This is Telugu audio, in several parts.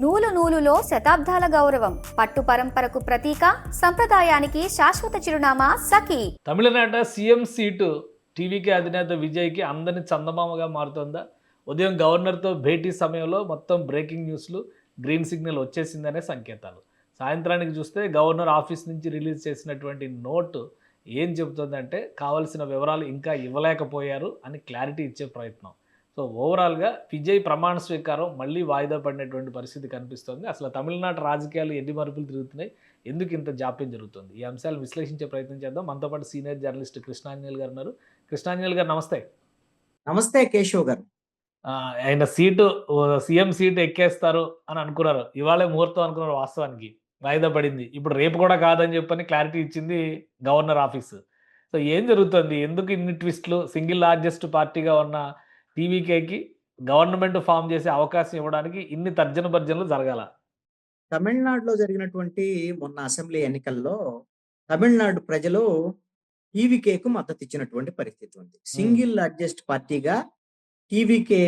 నూలు నూలులో శతాబ్దాల గౌరవం, పట్టు పరంపరకు ప్రతీక, సంప్రదాయానికి శాశ్వత చిరునామా సఖీ. తమిళనాట సీఎం సీటు టీవీకి అధినేత విజయ్కి అందరిని చందమామగా మారుతోందా? ఉదయం గవర్నర్తో భేటీ సమయంలో మొత్తం బ్రేకింగ్ న్యూస్లు, గ్రీన్ సిగ్నల్ వచ్చేసిందనే సంకేతాలు. సాయంత్రానికి చూస్తే గవర్నర్ ఆఫీస్ నుంచి రిలీజ్ చేసినటువంటి నోటు ఏం చెబుతుందంటే కావాల్సిన వివరాలు ఇంకా ఇవ్వలేకపోయారు అని క్లారిటీ ఇచ్చే ప్రయత్నం. సో ఓవరాల్గా విజయ్ ప్రమాణ స్వీకారం మళ్ళీ వాయిదా పడినటువంటి పరిస్థితి కనిపిస్తోంది. అసలు తమిళనాడు రాజకీయాలు ఎన్ని మరుపులు తిరుగుతున్నాయి, ఎందుకు ఇంత జాప్యం జరుగుతుంది, ఈ అంశాలు విశ్లేషించే ప్రయత్నం చేద్దాం. మనతో పాటు సీనియర్ జర్నలిస్ట్ కృష్ణాంజనేయులు గారు ఉన్నారు. కృష్ణాంజనేయులు గారు నమస్తే. నమస్తే కేశవ్ గారు. ఆయన సీటు సీఎం సీటు ఎక్కేస్తారు అని అనుకున్నారు. ఇవాళే ముహూర్తం అనుకున్నారు. వాస్తవానికి వాయిదా పడింది. ఇప్పుడు రేపు కూడా కాదని చెప్పని క్లారిటీ ఇచ్చింది గవర్నర్ ఆఫీసు. సో ఏం జరుగుతుంది, ఎందుకు ఇన్ని ట్విస్టులు? సింగిల్ లార్జెస్ట్ పార్టీగా ఉన్న టీవీకేకి గవర్నమెంట్ ఫామ్ చేసే అవకాశం ఇవ్వడానికి ఇన్ని తర్జన భర్జనలు జరగాల? తమిళనాడులో జరిగినటువంటి మొన్న అసెంబ్లీ ఎన్నికల్లో తమిళనాడు ప్రజలు టీవీకేకు మద్దతు ఇచ్చినటువంటి పరిస్థితి ఉంది. సింగిల్ లార్జెస్ట్ పార్టీగా టీవీకే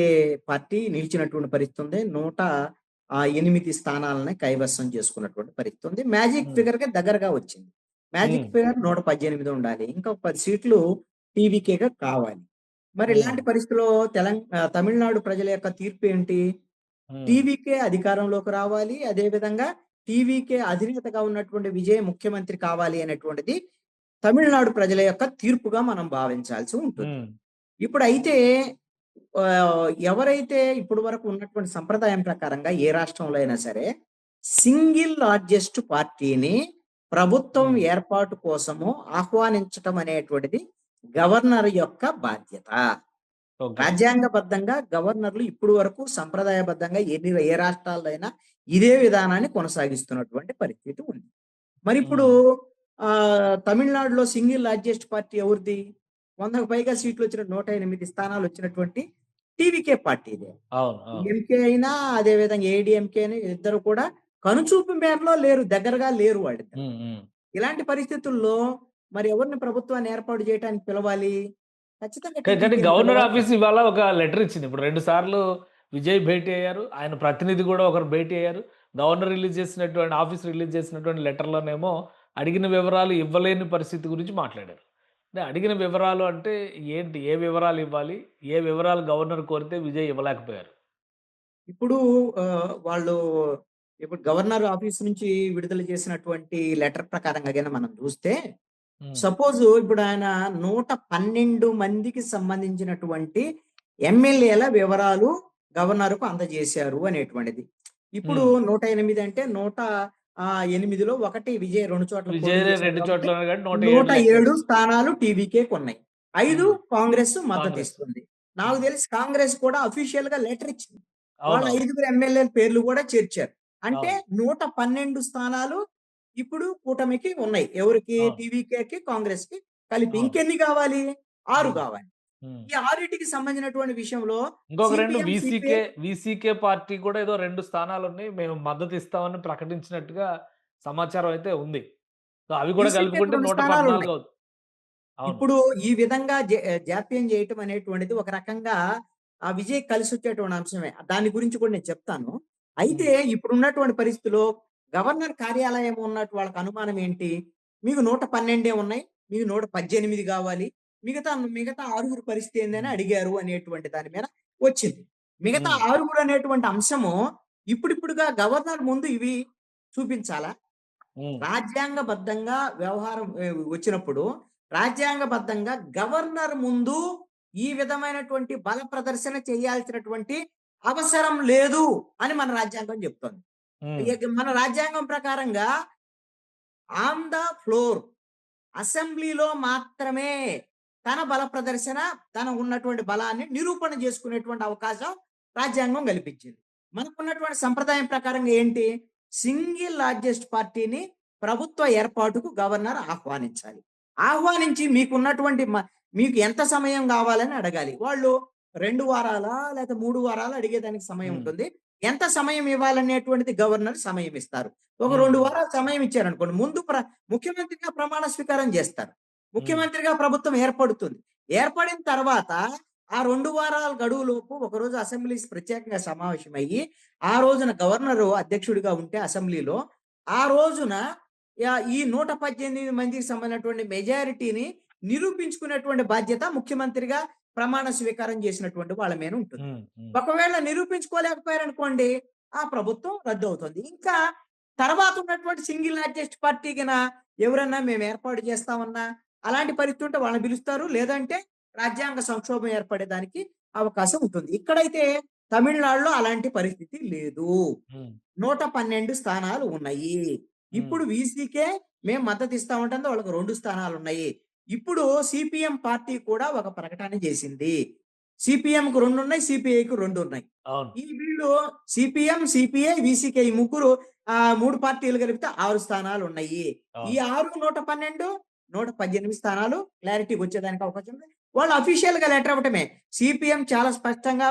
పార్టీ నిలిచినటువంటి పరిస్థితి ఉంది. 108 స్థానాలని కైవసం చేసుకున్నటువంటి పరిస్థితి ఉంది. మ్యాజిక్ ఫిగర్ కి దగ్గరగా వచ్చింది. మ్యాజిక్ ఫిగర్ 118 ఉండాలి. ఇంకా 10 సీట్లు టీవీకేగా కావాలి. మరి ఇలాంటి పరిస్థితుల్లో తమిళనాడు ప్రజల యొక్క తీర్పు ఏంటి? టీవీకే అధికారంలోకి రావాలి, అదే విధంగా టీవీకే అధినేతగా ఉన్నటువంటి విజయ్ ముఖ్యమంత్రి కావాలి అనేటువంటిది తమిళనాడు ప్రజల యొక్క తీర్పుగా మనం భావించాల్సి ఉంటుంది. ఇప్పుడు అయితే ఎవరైతే ఇప్పుడు వరకు ఉన్నటువంటి సంప్రదాయం ప్రకారంగా ఏ రాష్ట్రంలో అయినా సరే సింగిల్ లార్జెస్ట్ పార్టీని ప్రభుత్వం ఏర్పాటు కోసము ఆహ్వానించటం అనేటువంటిది గవర్నర్ యొక్క బాధ్యత. రాజ్యాంగబద్ధంగా గవర్నర్లు ఇప్పుడు వరకు సంప్రదాయబద్ధంగా ఏ రాష్ట్రాల్లో అయినా ఇదే విధానాన్ని కొనసాగిస్తున్నటువంటి పరిస్థితి ఉంది. మరి ఇప్పుడు తమిళనాడులో సింగిల్ లార్జెస్ట్ పార్టీ ఎవరిది? 100కు పైగా సీట్లు వచ్చిన 108 స్థానాలు వచ్చినటువంటి టీవీకే పార్టీదే. ఎంకే అయినా అదే విధంగా ఏడీఎంకే అయినా ఇద్దరు కూడా కనుచూపు మేరలో లేరు, దగ్గరగా లేరు వాళ్ళిద్దరు. ఇలాంటి పరిస్థితుల్లో మరి ఎవరిని ప్రభుత్వాన్ని ఏర్పాటు చేయడానికి పిలవాలి? ఖచ్చితంగా గవర్నర్ ఆఫీస్ ఇవాళ ఒక లెటర్ ఇచ్చింది. ఇప్పుడు 2 సార్లు విజయ్ భేటీ అయ్యారు, ఆయన ప్రతినిధి కూడా ఒకరు భేటీ అయ్యారు. గవర్నర్ రిలీజ్ చేసినటువంటి ఆఫీస్ రిలీజ్ చేసినటువంటి లెటర్లోనేమో అడిగిన వివరాలు ఇవ్వలేని పరిస్థితి గురించి మాట్లాడారు. అంటే అడిగిన వివరాలు అంటే ఏంటి, ఏ వివరాలు ఇవ్వాలి, ఏ వివరాలు గవర్నర్ కోరితే విజయ్ ఇవ్వలేకపోయారు? ఇప్పుడు వాళ్ళు ఇప్పుడు గవర్నర్ ఆఫీస్ నుంచి విడుదల చేసినటువంటి లెటర్ ప్రకారంగా మనం చూస్తే సపోజ్ ఇప్పుడు ఆయన 112 మందికి సంబంధించినటువంటి ఎమ్మెల్యేల వివరాలు గవర్నర్ కు అందజేశారు అనేటువంటిది. ఇప్పుడు 108 అంటే 108లో ఒకటి విజయ్ 2 చోట్ల 107 స్థానాలు టీవీకే ఉన్నాయి. 5 కాంగ్రెస్ మద్దతు ఇస్తుంది. నాకు తెలిసి కాంగ్రెస్ కూడా అఫీషియల్ గా లెటర్ ఇచ్చింది. వాళ్ళ 5 ఎమ్మెల్యేల పేర్లు కూడా చేర్చారు. అంటే 112 స్థానాలు ఇప్పుడు కూటమికి ఉన్నాయి. ఎవరికి? టీవీకేకి, కాంగ్రెస్ కి కలిపి. ఇంకెన్ని కావాలి? 6 కావాలి. ఈ 6టికి సంబంధించినటువంటి విషయంలో ఇంకొక 2 వీసీకే పార్టీ కూడా ఏదో 2 స్థానాలు ఉన్నాయి, మేము మద్దతు ఇస్తామని ప్రకటించినట్టుగా సమాచారం అయితే ఉంది. సో అవి కూడా కలుపుకుంటే 114 అవుతుంది. ఇప్పుడు ఈ విధంగా జాప్యం చేయటం అనేటువంటిది ఒక రకంగా ఆ విజయ్ కలిసి వచ్చేటువంటి అంశమే. దాని గురించి కూడా నేను చెప్తాను. అయితే ఇప్పుడున్నటువంటి పరిస్థితిలో గవర్నర్ కార్యాలయం ఉన్నట్టు వాళ్ళకి అనుమానం ఏంటి? మీకు 112 ఉన్నాయి, మీకు 118 కావాలి, మిగతా 6 పరిస్థితి ఏందని అడిగారు అనేటువంటి దాని మీద వచ్చింది. మిగతా 6 అనేటువంటి అంశము ఇప్పుడిప్పుడుగా గవర్నర్ ముందు ఇవి చూపించాలా? రాజ్యాంగబద్ధంగా వ్యవహారం వచ్చినప్పుడు రాజ్యాంగబద్ధంగా గవర్నర్ ముందు ఈ విధమైనటువంటి బల ప్రదర్శన చేయాల్సినటువంటి అవసరం లేదు అని మన రాజ్యాంగం చెప్తోంది. మన రాజ్యాంగం ప్రకారంగా ఆన్ ద ఫ్లోర్ అసెంబ్లీలో మాత్రమే తన బల ప్రదర్శన, తన ఉన్నటువంటి బలాన్ని నిరూపణ చేసుకునేటువంటి అవకాశం రాజ్యాంగం కల్పించింది. మనకున్నటువంటి సంప్రదాయం ప్రకారంగా ఏంటి? సింగిల్ లార్జెస్ట్ పార్టీని ప్రభుత్వ ఏర్పాటుకు గవర్నర్ ఆహ్వానించాలి. ఆహ్వానించి మీకు ఎంత సమయం కావాలని అడగాలి. వాళ్ళు 2 వారాలా లేదా 3 వారాలు అడిగేదానికి సమయం ఉంటుంది. ఎంత సమయం ఇవ్వాలనేటువంటిది గవర్నర్ సమయం ఇస్తారు. ఒక 2 వారాలు సమయం ఇచ్చారనుకోండి, ముందు ముఖ్యమంత్రిగా ప్రమాణ స్వీకారం చేస్తారు. ముఖ్యమంత్రిగా ప్రభుత్వం ఏర్పడుతుంది. ఏర్పడిన తర్వాత ఆ 2 వారాల గడువులోపు ఒకరోజు అసెంబ్లీ ప్రత్యేకంగా సమావేశమయ్యి, ఆ రోజున గవర్నరు అధ్యక్షుడిగా ఉంటే అసెంబ్లీలో, ఆ రోజున ఈ 118 మందికి సంబంధించినటువంటి మెజారిటీని నిరూపించుకునేటువంటి బాధ్యత ముఖ్యమంత్రిగా ప్రమాణ స్వీకారం చేసినటువంటి వాళ్ళ మీద ఉంటుంది. హ్మ్. హ్మ్. ఒకవేళ నిరూపించుకోలేకపోయారనుకోండి, ఆ ప్రభుత్వం రద్దవుతుంది. ఇంకా తర్వాత ఉన్నటువంటి సింగిల్ లార్జెస్ట్ పార్టీ ఎవరన్నా మేము ఏర్పాటు చేస్తామన్నా, అలాంటి పరిస్థితి ఉంటే వాళ్ళని పిలుస్తారు. లేదంటే రాజ్యాంగ సంక్షోభం ఏర్పడేదానికి అవకాశం ఉంటుంది. ఇక్కడైతే తమిళనాడులో అలాంటి పరిస్థితి లేదు. హ్మ్. 112 స్థానాలు ఉన్నాయి. హ్మ్. ఇప్పుడు వీసీకే మేము మద్దతు ఇస్తామంటుంది. వాళ్ళకి 2 స్థానాలున్నాయి. ఇప్పుడు సిపిఎం పార్టీ కూడా ఒక ప్రకటన చేసింది. సిపిఎంకి 2 ఉన్నాయి. సిపిఐకి 2 ఉన్నాయి. అవును. వీళ్ళు సిపిఎం, సిపిఐ, వీసీకే ఈ ముగ్గురు 3 పార్టీలు కలిపితే 6 స్థానాలున్నాయి. ఈ అవును. 6, 112, 118 స్థానాలు క్లారిటీకొచ్చేదానికి అవకాశం ఉంది. వాళ్ళు అఫీషియల్‌గా లెటర్ ఇవ్వటమే. సిపిఎం చాలా స్పష్టంగా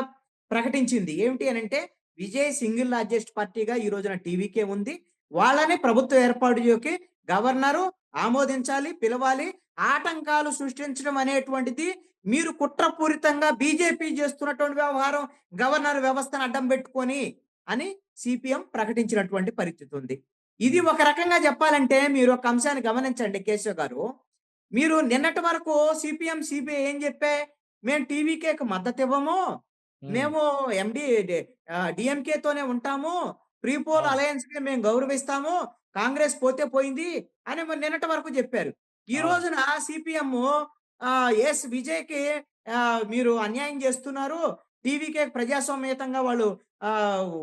ప్రకటించింది. ఏమిటి అనంటే, విజయ్ సింగిల్ లార్జెస్ట్ పార్టీగా ఈ రోజున టీవీకే ఉంది. వాళ్ళని ప్రభుత్వ ఏర్పాటుకి గవర్నరు ఆమోదించాలి, పిలవాలి. ఆటంకాలు సృష్టించడం అనేటువంటిది మీరు కుట్రపూరితంగా బీజేపీ చేస్తున్నటువంటి వ్యవహారం గవర్నర్ వ్యవస్థను అడ్డం పెట్టుకొని అని సిపిఎం ప్రకటించినటువంటి పరిస్థితి ఉంది. ఇది హ్మ్. ఒక రకంగా చెప్పాలంటే మీరు ఒక అంశాన్ని గమనించండి కేశవ్ గారు. మీరు నిన్నటి వరకు సిపిఎం, సిపిఐ ఏం చెప్పాయి? మేము టీవీకేకి మద్దతివ్వము. హ్మ్. మేము డీఎంకేతోనే ఉంటాము. ప్రీ పోల్ అవును. అలయన్స్‌ని మేము గౌరవిస్తాము. కాంగ్రెస్ పోతే పోయింది అని మరి నిన్నటి వరకు చెప్పారు. ఈ అవును. రోజున సిపిఎం విజయ్‌కి మీరు అన్యాయం చేస్తున్నారు. టీవీకే ప్రజాస్వామ్యయుతంగా వాళ్ళు ఆహ్,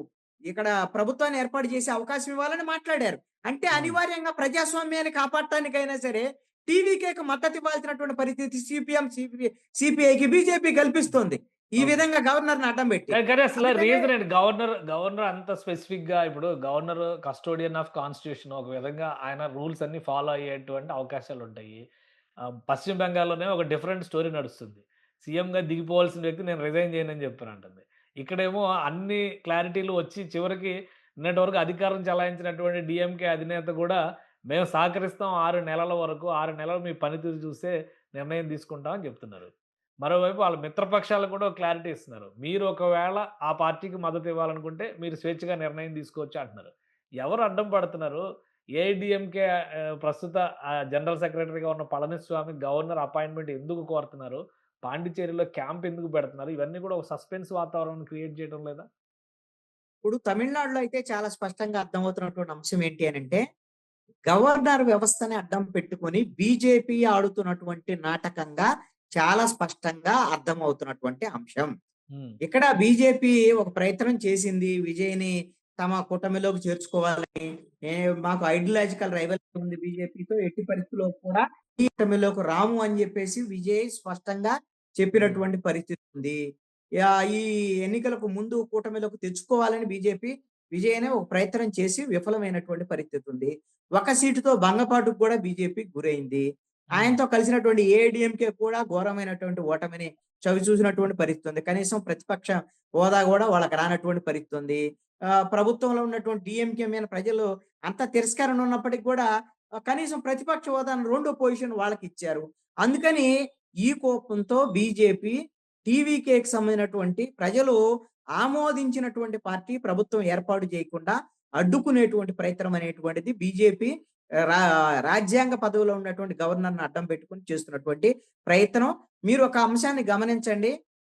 ఇక్కడ ప్రభుత్వాన్ని ఏర్పాటు చేసే అవకాశం ఇవ్వాలని మాట్లాడారు. అంటే హ్మ్. అనివార్యంగా ప్రజాస్వామ్యాన్ని కాపాడటానికైనా సరే టీవీకేకి మద్దతు ఇవ్వాల్సినటువంటి పరిస్థితి సిపిఎం, సిపిఐకి బీజేపీ కల్పిస్తోంది. ఈ ఓకే. విధంగా గవర్నర్‌ని అడ్డం పెట్టి. కానీ అసల అందుకనే రీజన్ ఏంటి? గవర్నర్ అంత స్పెసిఫిక్‌గా ఇప్పుడు గవర్నర్ కస్టోడియన్ ఆఫ్ కాన్స్టిట్యూషన్ ఒక విధంగా ఆయన రూల్స్ అన్నీ ఫాలో అయ్యేటువంటి అవకాశాలుంటాయి. పశ్చిమ బెంగాల్‌లోనే ఒక డిఫరెంట్ స్టోరీ నడుస్తుంది. సీఎంగా దిగిపోవాల్సిన వ్యక్తి నేను రిజైన్ చేయనని చెప్పానంటుంది. ఇక్కడేమో అన్ని క్లారిటీలు వచ్చి చివరికి నిన్నటి వరకు అధికారం చలాయించినటువంటి డీఎంకే అధినేత కూడా మేము సహకరిస్తాం 6 నెలల వరకు. 6 నెలలు మీ పనితీరు చూసే నిర్ణయం తీసుకుంటాం అని చెప్తున్నారు. మరోవైపు వాళ్ళ మిత్రపక్షాలు కూడా ఒక క్లారిటీ ఇస్తున్నారు. మీరు ఒకవేళ ఆ పార్టీకి మద్దతు ఇవ్వాలనుకుంటే మీరు స్వేచ్ఛగా నిర్ణయం తీసుకోవచ్చు అంటున్నారు. ఎవరు అడ్డం పడుతున్నారు? ఏఐడీఎంకే ప్రస్తుత జనరల్ సెక్రటరీగా ఉన్న పళనిస్వామి గవర్నర్ అపాయింట్‌మెంట్ ఎందుకు కోరుతున్నారు? పాండిచ్చేరిలో క్యాంప్ ఎందుకు పెడుతున్నారు? ఇవన్నీ కూడా ఒక సస్పెన్స్ వాతావరణం క్రియేట్ చేయడం లేదా? ఇప్పుడు తమిళనాడులో అయితే చాలా స్పష్టంగా అర్థమవుతున్నటువంటి అంశం ఏంటి అనంటే, గవర్నర్ వ్యవస్థని అడ్డం పెట్టుకొని బీజేపీ ఆడుతున్నటువంటి నాటకంగా చాలా స్పష్టంగా అర్థమవుతున్నటువంటి అంశం. హ్మ్. ఇక్కడ బీజేపీ ఒక ప్రయత్నం చేసింది. విజయ్‌ని తమ కూటమిలోకి చేర్చుకోవాలని. ఏ మాకు ఐడియాలజికల్ రైవల్రీ ఉంది బీజేపీతో. ఎట్టి పరిస్థితిలో కూడా ఈ కూటమిలోకి రాము అని చెప్పేసి విజయ్ స్పష్టంగా హ్మ్. చెప్పినటువంటి పరిస్థితి ఉంది. ఈ ఎన్నికలకు ముందు కూటమిలోకి తెచ్చుకోవాలని విజయ్ అనే ఒక ప్రయత్నం చేసి విఫలమైనటువంటి పరిస్థితి ఉంది. ఒక సీటుతో భంగపాటుకు కూడా బీజేపీ గురైంది. హ్మ్. ఆయనతో కలిసినటువంటి ఏఐడీఎంకే కూడా ఘోరమైనటువంటి ఓటమిని చవిచూసినటువంటి పరిస్థితి ఉంది. కనీసం ప్రతిపక్ష హోదా గూడా వాళ్ళకి రానటువంటి పరిస్థితి ఉంది. ప్రభుత్వంలో ఉన్నటువంటి డీఎంకే మీద ప్రజలు అంత తిరస్కరణ ఉన్నప్పటికి కూడా కనీసం ప్రతిపక్ష హోదాను రెండో పొజిషన్ వాళ్ళకిచ్చారు. అందుకని ఈ కోపంతో బీజేపీ టీవీకేకి సంబంధించినటువంటి ప్రజలు ఆమోదించినటువంటి పార్టీ ప్రభుత్వం ఏర్పాటు చేయకుండా అడ్డుకునేటువంటి ప్రయత్నం అనేటువంటిది బీజేపీ రా రాజ్యాంగ పదవిలో ఉన్నటువంటి గవర్నర్‌ని అడ్డం పెట్టుకొని చేస్తున్నటువంటి ప్రయత్నం. మీరు ఒక అంశాన్ని గమనించండి.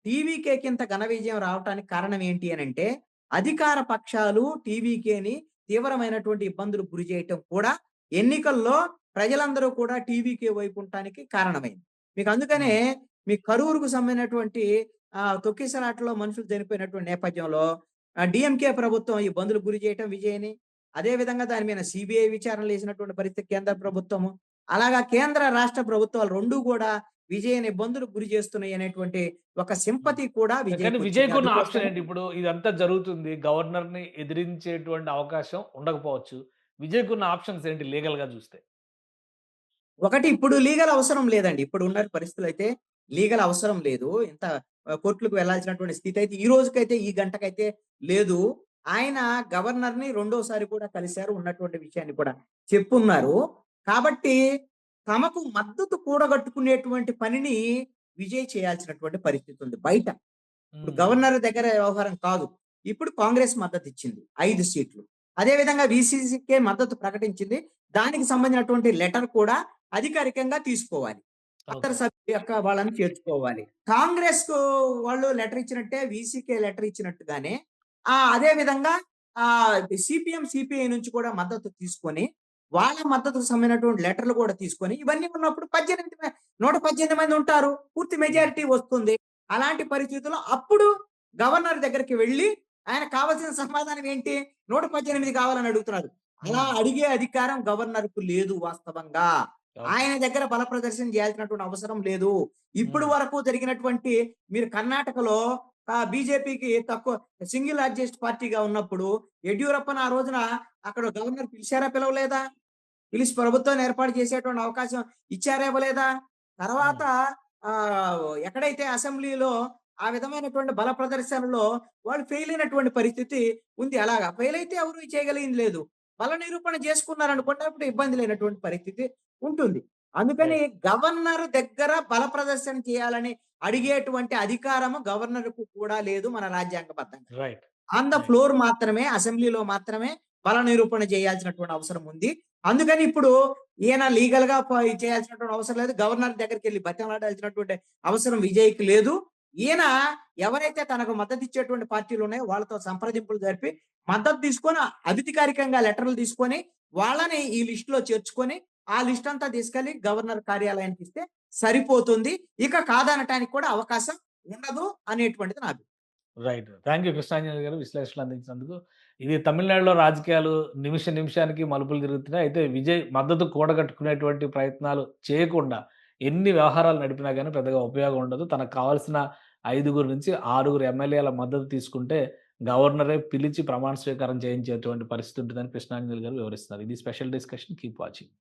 టీవీకేకి ఇంత ఘన విజయం రావటానికి కారణం ఏంటి అనంటే, అధికార పక్షాలు టీవీకేని తీవ్రమైనటువంటి ఇబ్బందులకు గురి చేయటం కూడా ఎన్నికల్లో ప్రజలందరూ కూడా టీవీకే వైపు ఉండటానికి కారణమైంది. మీకు అందుకనే హ్మ్. మీ కరూరుకు సంబంధించినటువంటి తొక్కిసలాటలో మనుషులు చనిపోయినటువంటి నేపథ్యంలో డీఎంకే ప్రభుత్వం ఇబ్బందులకు గురి చేయటం విజయ్‌ని. అదే విధంగా దాని మీద సీబీఐ విచారణలు చేసినటువంటి పరిస్థితి కేంద్ర ప్రభుత్వము. అలాగా కేంద్ర, రాష్ట్ర ప్రభుత్వాలు 2 కూడా విజయ్‌ని ఇబ్బందులకు గురి చేస్తున్నాయి అనేటువంటి ఒక హ్మ్. సింపతి కూడా కానీ విజయ్‌కొచ్చింది. విజయ్‌కున్న ఆప్షన్ అందుకోసమని ఏంటి? ఇప్పుడు ఇదంతా జరుగుతుంది. గవర్నర్‌ని ఎదిరించేటువంటి అవకాశం ఉండకపోవచ్చు. విజయ్‌కున్న ఆప్షన్స్ ఏంటి లీగల్‌గా చూస్తే? ఒకటి ఇప్పుడు లీగల్ అవసరం లేదండి. ఇప్పుడున్న పరిస్థితులైతే లీగల్ అవసరం లేదు. ఇంత కోర్టులకు వెళ్ళాల్సినటువంటి స్థితి అయితే ఈ రోజుకైతే, ఈ గంటకైతే లేదు. ఆయన గవర్నర్‌ని రెండోసారి కూడా కలిసారు. ఉన్నటువంటి విషయాన్ని కూడా చెప్పున్నారు. కాబట్టి తమకు మద్దతు కూడగట్టుకునేటువంటి పనిని విజయ్ చేయాల్సినటువంటి పరిస్థితి ఉంది బయట. ఇప్పుడు ఉమ్, గవర్నర్ దగ్గర వ్యవహారం కాదు. ఇప్పుడు కాంగ్రెస్ మద్దతు ఇచ్చింది 5 సీట్లు. అదే విధంగా వీసీసీకే మద్దతు ప్రకటించింది. దానికి సంబంధించినటువంటి లెటర్ కూడా అధికారికంగా తీసుకోవాలి. ఓకే. ఇతర సభ్యుల యొక్క వాళ్ళని చేర్చుకోవాలి. కాంగ్రెస్ వాళ్ళు లెటర్ ఇచ్చినట్టే వీసీకే లెటర్ ఇచ్చినట్టుగానే అదే విధంగా సిపిఎం, సిపిఐ నుంచి కూడా మద్దతు తీసుకొని వాళ్ళ మద్దతుకు సంబంధించినటువంటి లెటర్లు కూడా తీసుకొని ఇవన్నీ ఉన్నప్పుడు 118 మంది ఉంటారు. పూర్తి మెజారిటీ వస్తుంది. అలాంటి పరిస్థితుల్లో అప్పుడు గవర్నర్ దగ్గరికి వెళ్ళి ఆయన కావాల్సిన సమాధానం ఏంటి? 118 కావాలని అడుగుతున్నారు. అలా అడిగే అధికారం గవర్నర్ కు లేదు వాస్తవంగా. ఓకే. ఆయన దగ్గర బల ప్రదర్శన చేయాల్సినటువంటి అవసరం లేదు. ఇప్పుడు వరకు జరిగినటువంటి మీరు కర్ణాటకలో బీజేపీకి తక్కువ సింగిల్ లార్జెస్ట్ పార్టీగా ఉన్నప్పుడు యడ్యూరప్పని ఆ రోజున అక్కడ గవర్నర్ పిలిచారా? పిలవలేదా? పిలిచి ప్రభుత్వాన్ని ఏర్పాటు చేసేటువంటి అవకాశం ఇచ్చారా? ఇవ్వలేదా? తర్వాత ఎక్కడైతే అసెంబ్లీలో ఆ విధమైనటువంటి బల ప్రదర్శనలో వాళ్ళు ఫెయిల్ అయినటువంటి పరిస్థితి ఉంది. అలాగా ఫెయిల్ అయితే ఎవరు చేయగలిగింది లేదు. బల నిరూపణ చేసుకున్నారనుకోండి అప్పుడు ఇబ్బంది లేనటువంటి పరిస్థితి ఉంటుంది. అందుకని గవర్నర్ దగ్గర బల ప్రదర్శన చేయాలని అడిగేటువంటి అధికారము గవర్నర్‌కు కూడా లేదు మన రాజ్యాంగబద్ధంగా. Right. On the right. Floor మాత్రమే అసెంబ్లీలో మాత్రమే బల నిరూపణ చేయాల్సినటువంటి అవసరం ఉంది. అందుకని ఇప్పుడు ఈయన లీగల్‌గా చేయాల్సినటువంటి అవసరం లేదు. గవర్నర్ దగ్గరికెళ్లి బతిమలాడాల్సినటువంటి అవసరం విజయ్‌కి లేదు. ఈయన ఎవరైతే తనకు మద్దతు ఇచ్చేటువంటి పార్టీలు ఉన్నాయో వాళ్ళతో సంప్రదింపులు జరిపి మద్దతు తీసుకొని అధికారికంగా లెటర్‌లు తీసుకొని వాళ్ళని ఈ లిస్ట్‌లో చేర్చుకొని ఆ లిస్ట్ అంతా తీసుకెళ్లి గవర్నర్ కార్యాలయానికి ఇస్తే సరిపోతుంది. ఇక కాదనటానికి కూడా అవకాశం ఉండదు అనేటువంటిది నా అభిప్రాయం. రైట్. థ్యాంక్ యూ కృష్ణాంజలి గారు విశ్లేషణలు అందించినందుకు. ఇది తమిళనాడులో రాజకీయాలు నిమిషానికి మలుపులు తిరుగుతున్నాయి. అయితే విజయ్ మద్దతు కూడగట్టుకునేటువంటి ప్రయత్నాలు చేయకుండా ఎన్ని వ్యవహారాలు నడిపినా గాని పెద్దగా ఉపయోగం ఉండదు. తనకు కావాల్సిన 5 నుంచి 6 ఎమ్మెల్యేల మద్దతు తీసుకుంటే గవర్నరే పిలిచి ప్రమాణ స్వీకారం చేయించేటువంటి పరిస్థితి ఉంటుందని కృష్ణాంజలి గారు వివరిస్తున్నారు. ఇది స్పెషల్ డిస్కషన్. Keep watching.